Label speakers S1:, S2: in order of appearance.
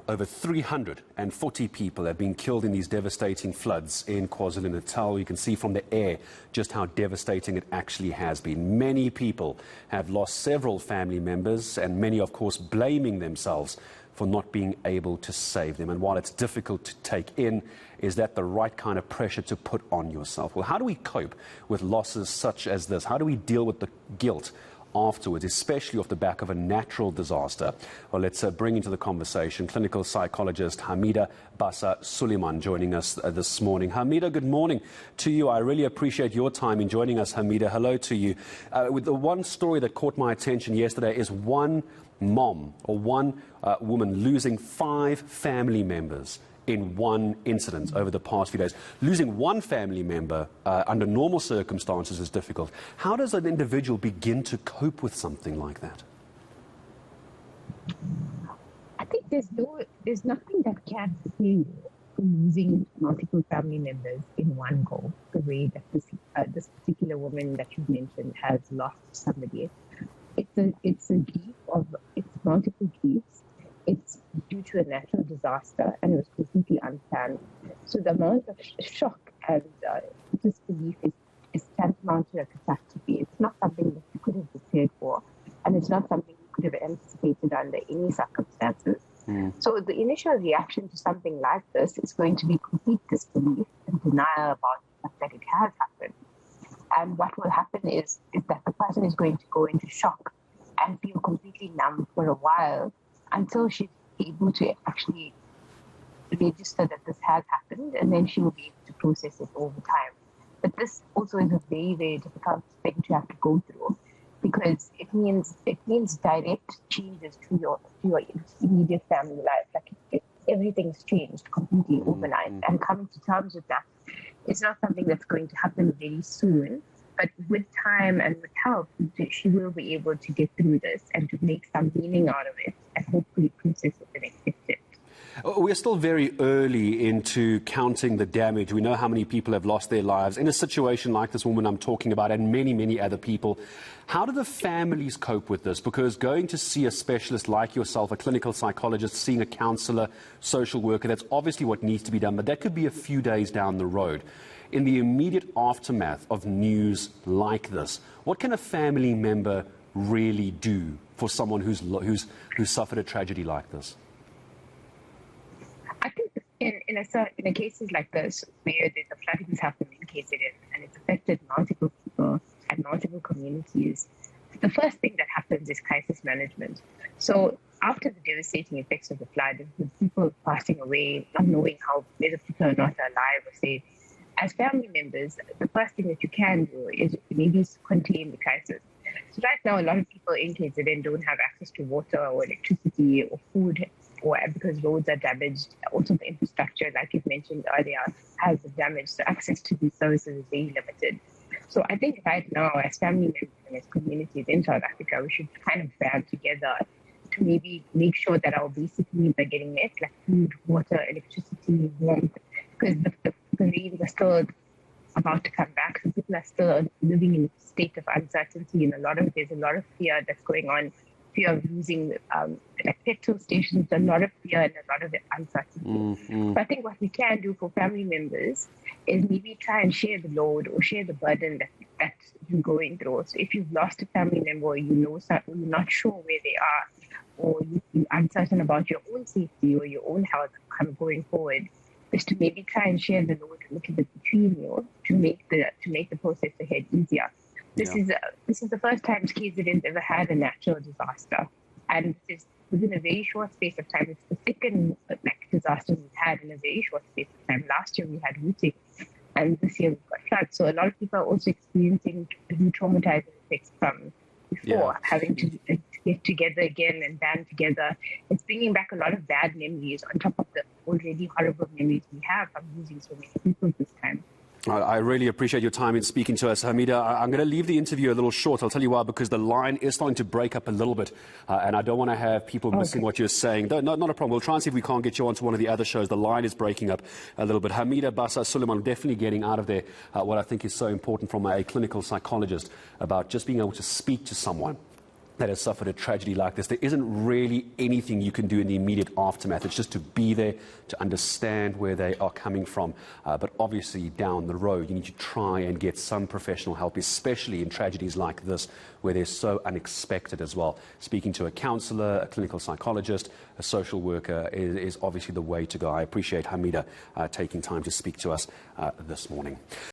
S1: Over 340 people have been killed in these devastating floods in KwaZulu-Natal. You can see from the air just how devastating it actually has been. Many people have lost several family members, and many, of course, blaming themselves for not being able to save them. And while it's difficult to take in, is that the right kind of pressure to put on yourself? Well, how do we cope with losses such as this? How do we deal with the guilt afterwards, especially off the back of a natural disaster? Well, let's bring into the conversation clinical psychologist Hameeda Bassa-Suleman joining us this morning. Hameeda, good morning to you. I really appreciate your time in joining us, Hameeda. Hello to you. With the one story that caught my attention yesterday is one mom or one woman losing 5 family members in one incident over the past few days. Losing one family member under normal circumstances is difficult. How does an individual begin to cope with something like that?
S2: I think there's nothing that can save losing multiple family members in one go, the way that this particular woman that you mentioned has lost somebody. It's multiple griefs. It's due to a natural disaster, and it was completely unplanned. So the amount of shock and disbelief is tantamount to a catastrophe. It's not something that you could have prepared for, and it's not something you could have anticipated under any circumstances. So the initial reaction to something like this is going to be complete disbelief and denial about the fact that it has happened. And what will happen is that the person is going to go into shock and feel completely numb for a while, until she's able to actually register that this has happened, and then she will be able to process it over time. But this also is a very, very difficult thing to have to go through, because it means direct changes to your immediate family life. Like everything's changed completely overnight, and coming to terms with that, it's not something that's going to happen very soon. But with time and with help, she will be able to get through this and to make some meaning out of it and hopefully process it and accept it.
S1: We're still very early into counting the damage. We know how many people have lost their lives in a situation like this woman I'm talking about, and many, many other people. How do the families cope with this? Because going to see a specialist like yourself, a clinical psychologist, seeing a counsellor, social worker, that's obviously what needs to be done, but that could be a few days down the road. In the immediate aftermath of news like this, what can a family member really do for someone who's suffered a tragedy like this?
S2: I think in cases like this, where there's a flooding has happened in KZN and it's affected multiple people and multiple communities, the first thing that happens is crisis management. So after the devastating effects of the flood, with people passing away, not knowing whether people are not alive or safe, as family members, the first thing that you can do is maybe contain the crisis. So right now, a lot of people in KZN don't have access to water or electricity or food, or because roads are damaged. Also, the infrastructure, like you've mentioned earlier, has damaged. So access to these services is very limited. So I think right now, as family members and as communities in South Africa, we should kind of band together to maybe make sure that our basic needs are getting met, like food, water, electricity, warmth, because the rains are still about to come back. So people are still living in a state of uncertainty, and there's a lot of fear that's going on. Fear of losing like petrol stations, a lot of fear and a lot of uncertainty. But I think what we can do for family members is maybe try and share the load or share the burden that you're going through. So if you've lost a family member, or you're not sure where they are, or you're uncertain about your own safety or your own health going forward, is to maybe try and share the load a little bit between you to make the process ahead easier. This is the first time KZN's ever had a natural disaster, and this is within a very short space of time. It's the second disaster we've had in a very short space of time. Last year we had looting, and this year we've got floods. So a lot of people are also experiencing traumatizing effects from before, having to get together again and band together. It's bringing back a lot of bad memories on top of the already horrible memories we have from losing so many people this time.
S1: I really appreciate your time in speaking to us, Hameeda. I'm going to leave the interview a little short. I'll tell you why, because the line is starting to break up a little bit, and I don't want to have people missing what you're saying. Not a problem. We'll try and see if we can't get you onto one of the other shows. The line is breaking up a little bit. Hameeda Bassa-Suleman, definitely getting out of there what I think is so important from a clinical psychologist about just being able to speak to someone that has suffered a tragedy like this, there isn't really anything you can do in the immediate aftermath. It's just to be there, to understand where they are coming from. But obviously, down the road, you need to try and get some professional help, especially in tragedies like this, where they're so unexpected as well. Speaking to a counsellor, a clinical psychologist, a social worker is obviously the way to go. I appreciate Hameeda taking time to speak to us this morning.